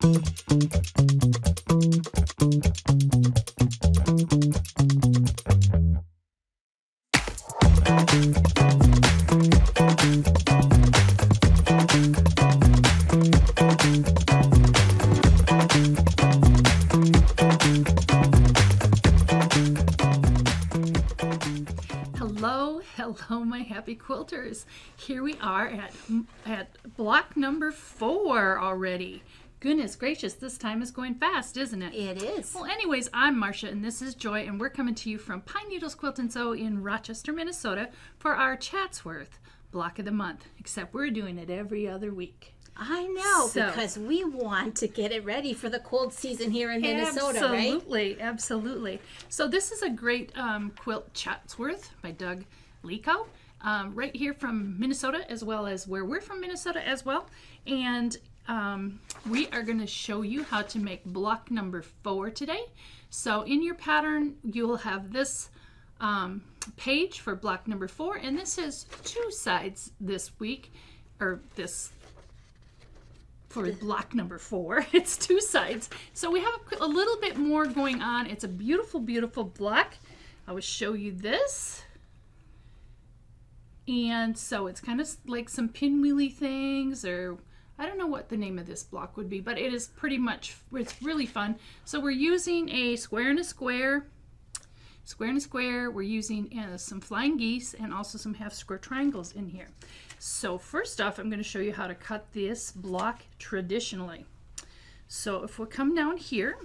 Hello, my happy quilters. Here we are at block number 4 already. Goodness gracious, this time is going fast, isn't it? It is. Well, anyways, I'm Marcia and this is Joy, and we're coming to you from Pine Needles Quilt and Sew in Rochester, Minnesota for our Chatsworth block of the month, except we're doing it every other week. I know, because we want to get it ready for the cold season here in Minnesota, right? Absolutely. So this is a great quilt, Chatsworth by Doug Leko, right here from Minnesota, as well as where we're from, Minnesota as well. And we are going to show you how to make block number 4 today. So in your pattern, you'll have this page for block number 4, and this is 2 sides this week, or this for block number 4. It's 2 sides. So we have a little bit more going on. It's a beautiful, beautiful block. I will show you this. And so it's kind of like some pinwheely things, or I don't know what the name of this block would be, but it is pretty much, it's really fun. So we're using a square and a square, square and a square. We're using some flying geese and also some half square triangles in here. So first off, I'm going to show you how to cut this block traditionally. So if we come down here,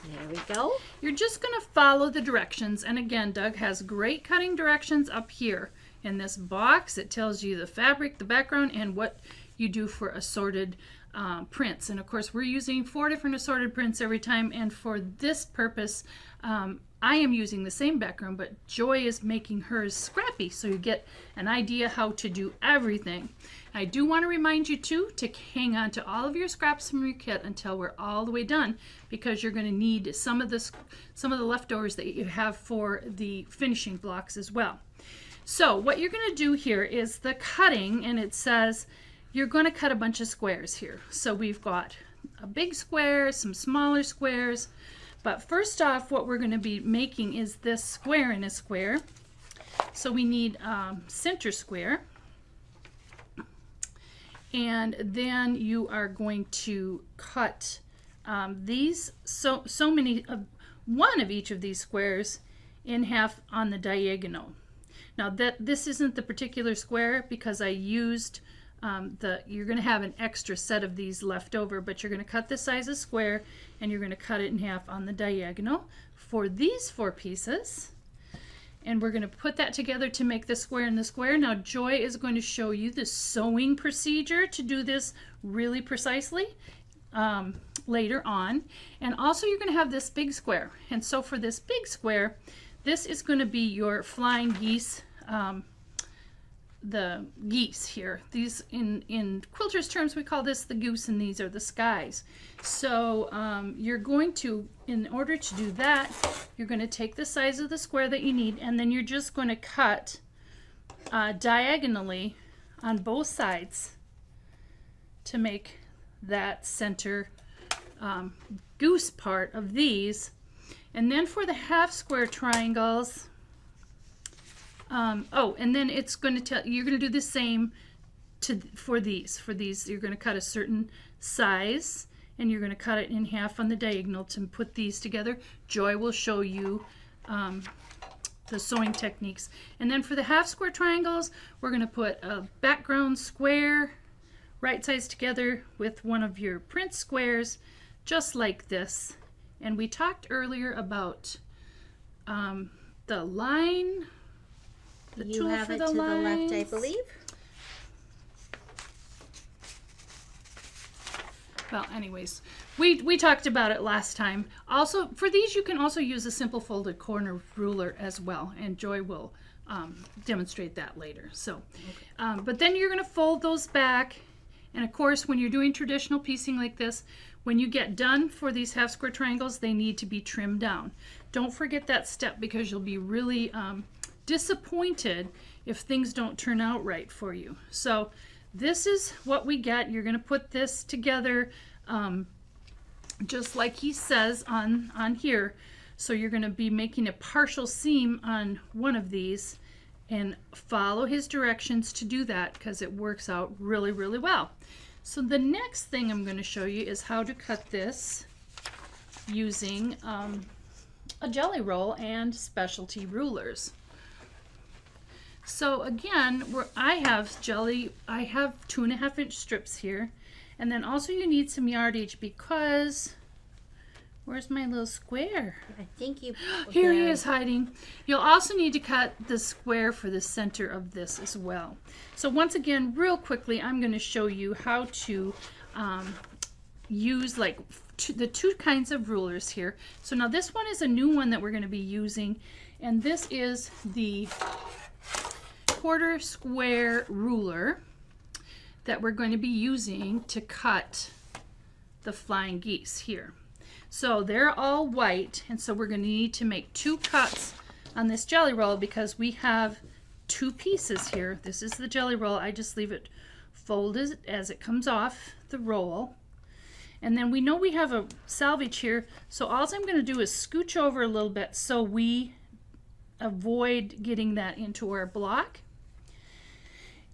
there we go. You're just going to follow the directions. And again, Doug has great cutting directions up here in this box. It tells you the fabric, the background, and what you do for assorted prints. And of course, we're using 4 different assorted prints every time. And for this purpose, I am using the same background, but Joy is making hers scrappy, so you get an idea how to do everything. I do want to remind you too to hang on to all of your scraps from your kit until we're all the way done, because you're going to need some of the leftovers that you have for the finishing blocks as well. So what you're going to do here is the cutting, and it says you're going to cut a bunch of squares here. So we've got a big square, some smaller squares. But first off, what we're going to be making is this square in a square. So we need center square. And then you are going to cut these, so many, one of each of these squares in half on the diagonal. Now this isn't the particular square because I used you're going to have an extra set of these left over, but you're going to cut the size of square and you're going to cut it in half on the diagonal for these 4 pieces. And we're going to put that together to make the square in the square. Now Joy is going to show you the sewing procedure to do this really precisely later on. And also you're going to have this big square. And so for this big square, this is going to be your flying geese, the geese here. These in quilters terms we call this the goose, and these are the skies. So you're going to, in order to do that, you're going to take the size of the square that you need, and then you're just going to cut diagonally on both sides to make that center goose part of these. And then for the half square triangles, and then it's going to tell you're going to do the same for these. For these, you're going to cut a certain size, and you're going to cut it in half on the diagonal to put these together. Joy will show you the sewing techniques. And then for the half square triangles, we're going to put a background square right sides together with one of your print squares, just like this. And we talked earlier about the line. You have it to the left, I believe. Well, anyways, we talked about it last time. Also, for these, you can also use a simple folded corner ruler as well, and Joy will demonstrate that later. So, okay. But then you're going to fold those back, and of course, when you're doing traditional piecing like this, when you get done for these half square triangles, they need to be trimmed down. Don't forget that step, because you'll be really disappointed if things don't turn out right for you. So this is what we get. You're going to put this together just like he says on here. So you're going to be making a partial seam on one of these, and follow his directions to do that because it works out really, really well. So the next thing I'm going to show you is how to cut this using a jelly roll and specialty rulers. So again, I have 2.5 inch strips here, and then also you need some yardage because where's my little square? I think you. Here he is hiding. You'll also need to cut the square for the center of this as well. So once again, real quickly, I'm going to show you how to use the two kinds of rulers here. So now this one is a new one that we're going to be using, and this is the 1/4 square ruler that we're going to be using to cut the flying geese here. So they're all white, and so we're going to need to make 2 cuts on this jelly roll because we have 2 pieces here. This is the jelly roll. I just leave it folded as it comes off the roll. And then we know we have a salvage here, so all I'm going to do is scooch over a little bit so we avoid getting that into our block.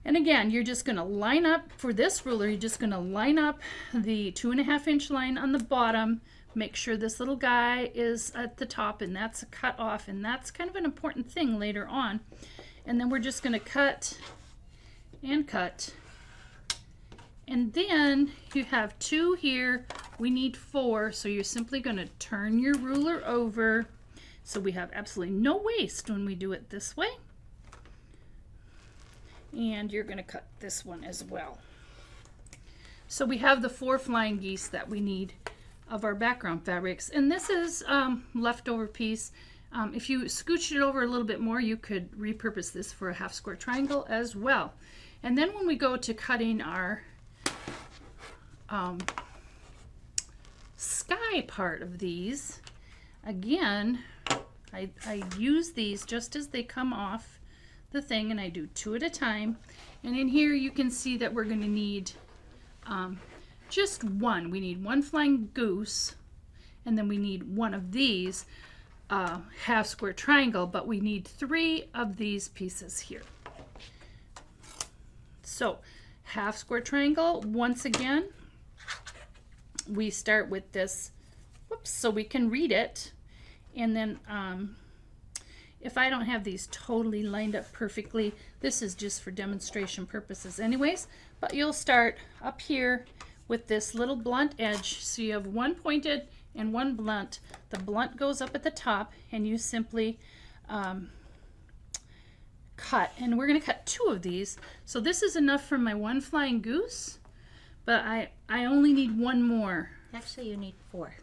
And again, you're just going to line up, for this ruler, you're just going to line up the 2.5 inch line on the bottom. Make sure this little guy is at the top, and that's a cut off, and that's kind of an important thing later on. And then we're just going to cut and cut. And then you have 2 here, we need 4, so you're simply going to turn your ruler over so we have absolutely no waste when we do it this way. And you're going to cut this one as well. So we have the 4 flying geese that we need of our background fabrics, and this is leftover piece. If you scooch it over a little bit more, you could repurpose this for a 1/2 square triangle as well. And then when we go to cutting our sky part of these, again, I use these just as they come off the thing, and I do 2 at a time. And in here you can see that we're going to need just 1. We need 1 flying goose, and then we need 1 of these 1/2 square triangle, but we need 3 of these pieces here. So 1/2 square triangle, once again, we start with this, whoops, so we can read it. And then if I don't have these totally lined up perfectly, this is just for demonstration purposes anyways, but you'll start up here with this little blunt edge. So you have 1 pointed and 1 blunt. The blunt goes up at the top, and you simply cut. And we're going to cut 2 of these. So this is enough for my 1 flying goose, but I only need 1 more. Actually, you need 4.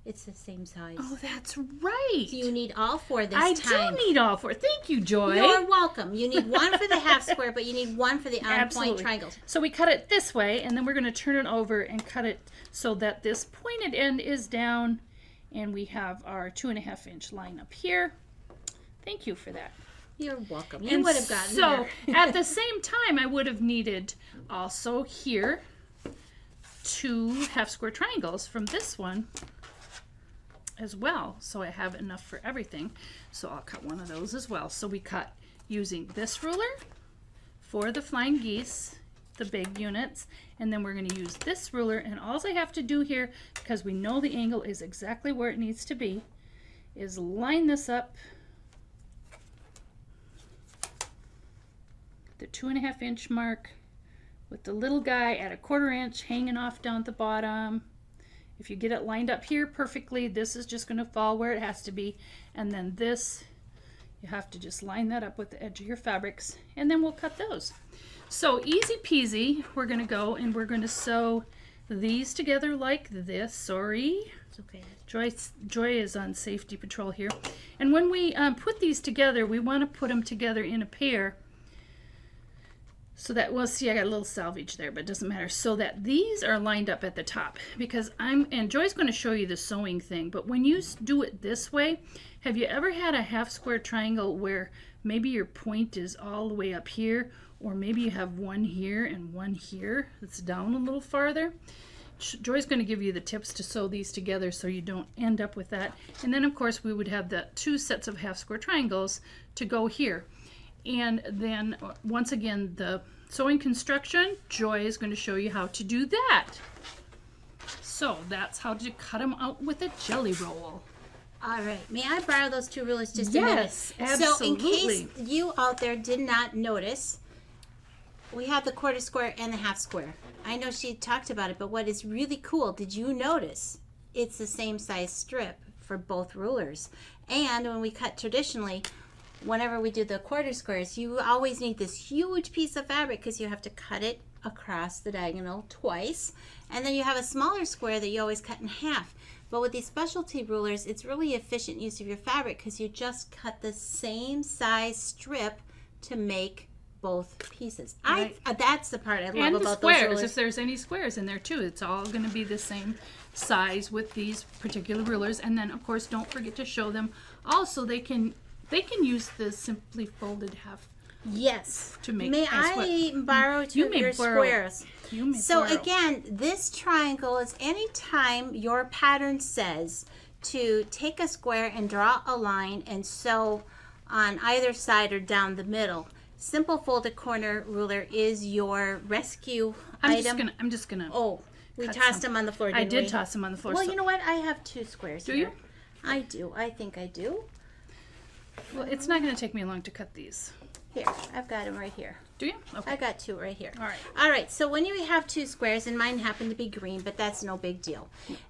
It's the same size. Oh, that's right. So you need all 4 this I time. do need all 4. Thank you, Joy. You're welcome. You need 1 for the 1/2 square, but you need 1 for the on point triangles. So we cut it this way, and then we're going to turn it over and cut it so that this pointed end is down, and we have our 2.5 inch line up here. Thank you for that. You're welcome. You would have gotten so there. at the same time, I would have needed also here 2 1/2 square triangles from this one as well, so I have enough for everything. So I'll cut 1 of those as well. So we cut using this ruler for the flying geese, the big units, and then we're going to use this ruler, and all I have to do here, because we know the angle is exactly where it needs to be, is line this up, the 2.5 inch mark, with the little guy at 1/4 inch hanging off down at the bottom. If you get it lined up here perfectly, this is just going to fall where it has to be. And then this, you have to just line that up with the edge of your fabrics, and then we'll cut those. So easy peasy, we're going to go and we're going to sew these together like this. Sorry. It's okay. Joy is on safety patrol here. And when we put these together, we want to put them together in a pair. So that, well, see, I got a little salvage there, but it doesn't matter. So that these are lined up at the top, because and Joy's going to show you the sewing thing, but when you do it this way, have you ever had a 1/2 square triangle where maybe your point is all the way up here, or maybe you have one here and one here that's down a little farther. Joy's going to give you the tips to sew these together so you don't end up with that. And then of course we would have the 2 sets of half square triangles to go here. And then once again, the sewing construction, Joy is going to show you how to do that. So that's how to cut them out with a jelly roll. All right. May I borrow those 2 rulers just a minute? Yes, absolutely. So in case you out there did not notice, we have the 1/4 square and the 1/2 square. I know she talked about it, but what is really cool, did you notice it's the same size strip for both rulers? And when we cut traditionally, whenever we do the 1/4 squares, you always need this huge piece of fabric because you have to cut it across the diagonal twice. And then you have a smaller square that you always cut in half. But with these specialty rulers, it's really efficient use of your fabric because you just cut the same size strip to make both pieces. Right. That's the part I love and about the squares, those rulers. if there's any squares in there too, it's all going to be the same size with these particular rulers. And then of course don't forget to show them also they can use the simply folded half. Yes. To make. May I borrow 2 of your squares? You may So borrow. again, this triangle is anytime your pattern says to take a square and draw a line and sew on either side or down the middle. Simple folded corner ruler is your rescue item. I'm just gonna. Oh, we cut tossed some. them on the floor. I Didn't did we? toss them on the floor. Well, so- you know what? I have 2 squares. Do here. you? I do. I think I do. Well, it's not going to take me long to cut these. Here, I've got them right here. Do you? Okay. I got 2 right here. All right. All right, so when you have 2 squares, and mine happen to be green, but that's no big deal.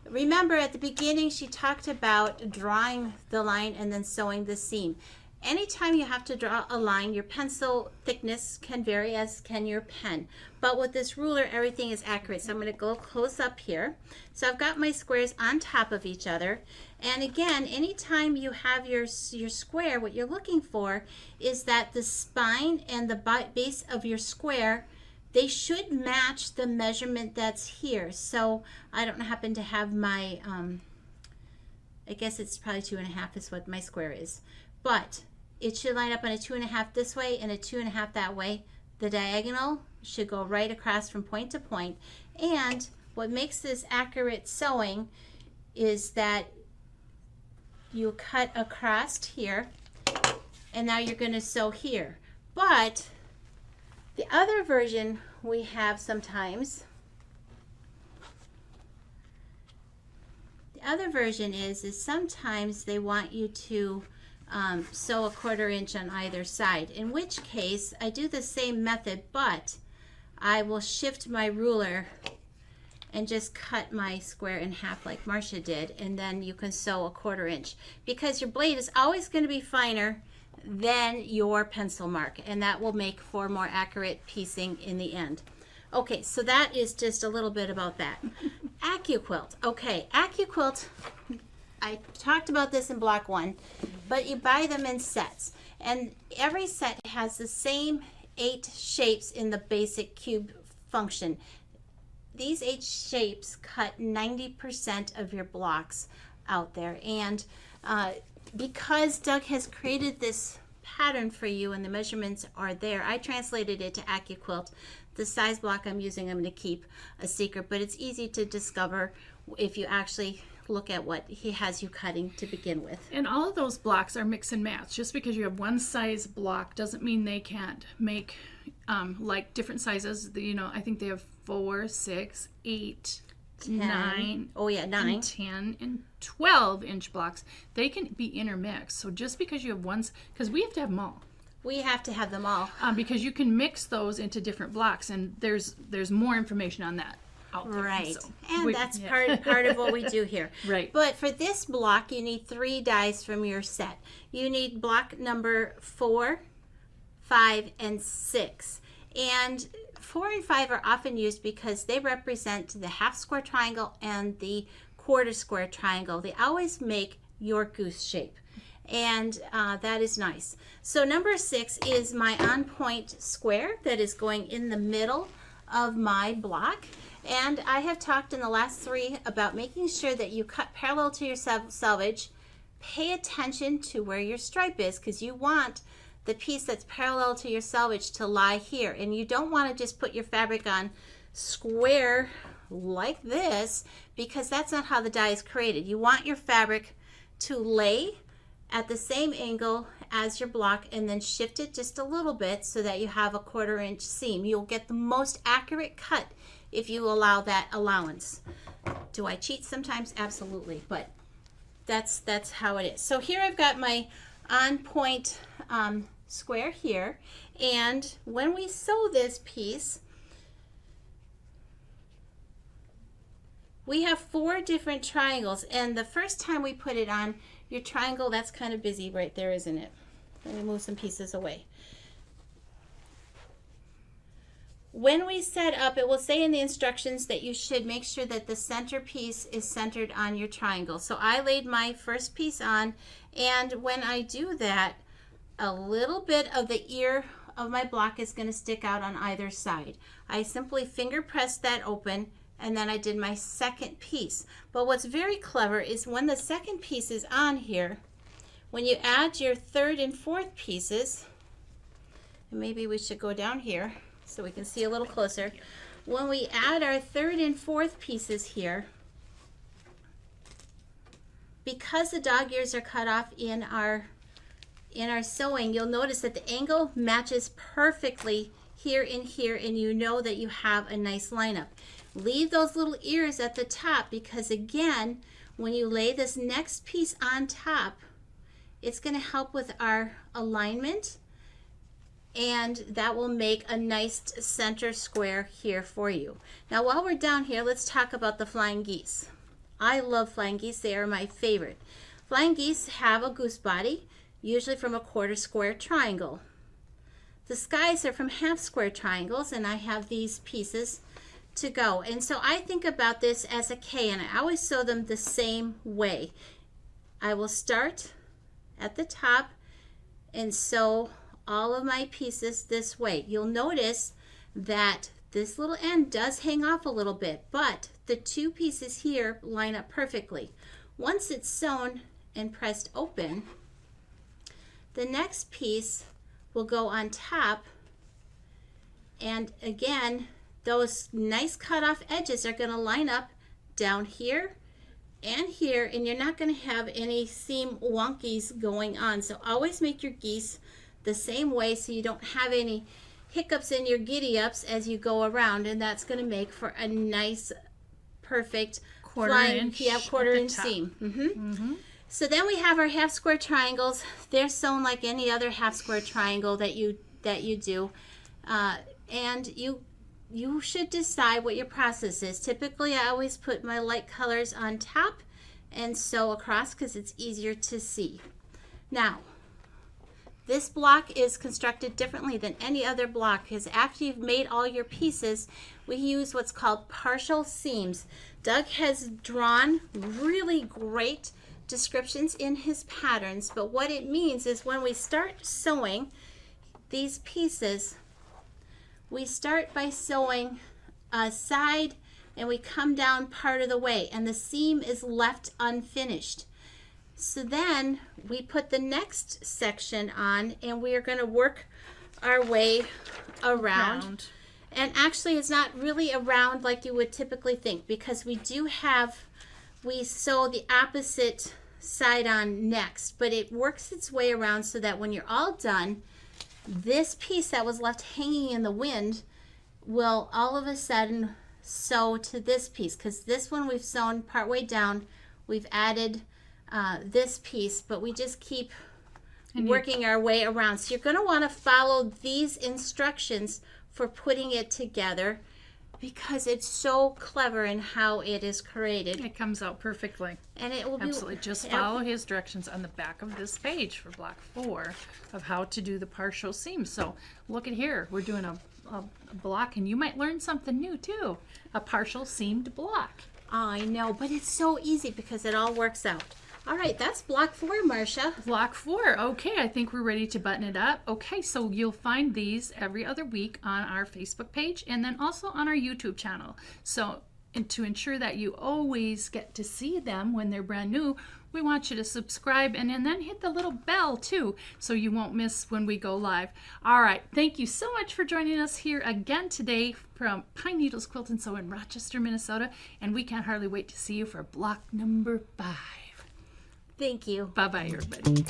Remember at the beginning she talked about drawing the line and then sewing the seam. Anytime you have to draw a line, your pencil thickness can vary, as can your pen. But with this ruler, everything is accurate. So I'm going to go close up here. So I've got my squares on top of each other. And again, anytime you have your square, what you're looking for is that the spine and the base of your square, they should match the measurement that's here. So I don't happen to have my, I guess it's probably 2.5 is what my square is. But it should line up on a 2.5 this way and a 2.5 that way. The diagonal should go right across from point to point. And what makes this accurate sewing is that you cut across here and now you're going to sew here. But the other version we have sometimes, the other version is sometimes they want you to sew a 1/4 inch on either side, in which case I do the same method, but I will shift my ruler and just cut my square in half like Marcia did, and then you can sew a 1/4 inch because your blade is always going to be finer than your pencil mark, and that will make for more accurate piecing in the end. Okay, so that is just a little bit about that. AccuQuilt. Okay, AccuQuilt, I talked about this in block 1, but you buy them in sets, and every set has the same 8 shapes in the basic cube function. These 8 shapes cut 90% of your blocks out there, and because Doug has created this pattern for you and the measurements are there, I translated it to AccuQuilt. The size block I'm using, I'm going to keep a secret, but it's easy to discover if you actually look at what he has you cutting to begin with. And all of those blocks are mix and match. Just because you have one size block doesn't mean they can't make like different sizes. You know, I think they have 4, 6, 8, 9. Oh yeah, 9. And 10 and 12 inch blocks. They can be intermixed. So just because you have ones, because we have to have them all. We have to have them all. Because you can mix those into different blocks, and there's more information on that out there. Right, So and that's part of what we do here. Right. But for this block, you need 3 dies from your set. You need block number 4, 5, and 6. And 4 and 5 are often used because they represent the half square triangle and the 1/4 square triangle. They always make your goose shape, and that is nice. So number 6 is my on point square that is going in the middle of my block. And I have talked in the last 3 about making sure that you cut parallel to your selvage. Pay attention to where your stripe is, because you want the piece that's parallel to your selvage to lie here. And you don't want to just put your fabric on square like this, because that's not how the die is created. You want your fabric to lay at the same angle as your block and then shift it just a little bit so that you have a 1/4 inch seam. You'll get the most accurate cut if you allow that allowance. Do I cheat sometimes? Absolutely, but that's how it is. So here I've got my on point square here, and when we sew this piece, we have 4 different triangles, and the first time we put it on, your triangle, that's kind of busy right there, isn't it? Let me move some pieces away. When we set up, it will say in the instructions that you should make sure that the center piece is centered on your triangle. So I laid my first piece on, and when I do that, a little bit of the ear of my block is going to stick out on either side. I simply finger pressed that open, and then I did my second piece. But what's very clever is when the second piece is on here, when you add your 3rd and 4th pieces, and maybe we should go down here so we can see a little closer. When we add our 3rd and 4th pieces here, because the dog ears are cut off in our sewing, you'll notice that the angle matches perfectly here and here, and you know that you have a nice lineup. Leave those little ears at the top, because again, when you lay this next piece on top, it's going to help with our alignment, and that will make a nice center square here for you. Now while we're down here, let's talk about the flying geese. I love flying geese. They are my favorite. Flying geese have a goose body, usually from a 1/4 square triangle. The skies are from 1/2 square triangles, and I have these pieces to go. And so I think about this as a K, and I always sew them the same way. I will start at the top and sew all of my pieces this way. You'll notice that this little end does hang off a little bit, but the 2 pieces here line up perfectly. Once it's sewn and pressed open, the next piece will go on top, and again, those nice cut off edges are going to line up down here and here, and you're not going to have any seam wonkies going on. So always make your geese the same way so you don't have any hiccups in your giddy ups as you go around, and that's going to make for a nice perfect 1/4 inch, yeah, 1/4 inch top. seam. So then we have our 1/2 square triangles. They're sewn like any other 1/2 square triangle that you do, and you should decide what your process is. Typically, I always put my light colors on top and sew across because it's easier to see. Now, this block is constructed differently than any other block, because after you've made all your pieces, we use what's called partial seams. Doug has drawn really great descriptions in his patterns, but what it means is when we start sewing these pieces, we start by sewing a side and we come down part of the way, and the seam is left unfinished. So then we put the next section on, and we are going to work our way around. And actually it's not really around like you would typically think, because we sew the opposite side on next, but it works its way around so that when you're all done, this piece that was left hanging in the wind will all of a sudden sew to this piece, because this one we've sewn partway down. We've added this piece, but we just keep working our way around. So you're going to want to follow these instructions for putting it together, because it's so clever in how it is created. It comes out perfectly. And it will be Absolutely. Just follow his directions on the back of this page for block 4 of how to do the partial seam. So look at here. We're doing a block, and you might learn something new too. A partial seamed block. I know, but it's so easy because it all works out. All right, that's block 4, Marcia. Block 4. Okay, I think we're ready to button it up. Okay, so you'll find these every other week on our Facebook page and then also on our YouTube channel. So and to ensure that you always get to see them when they're brand new, we want you to subscribe and then hit the little bell too, so you won't miss when we go live. All right, thank you so much for joining us here again today from Pine Needles Quilt and Sew in Rochester, Minnesota, and we can't hardly wait to see you for block number 5. Thank you. Bye-bye, everybody.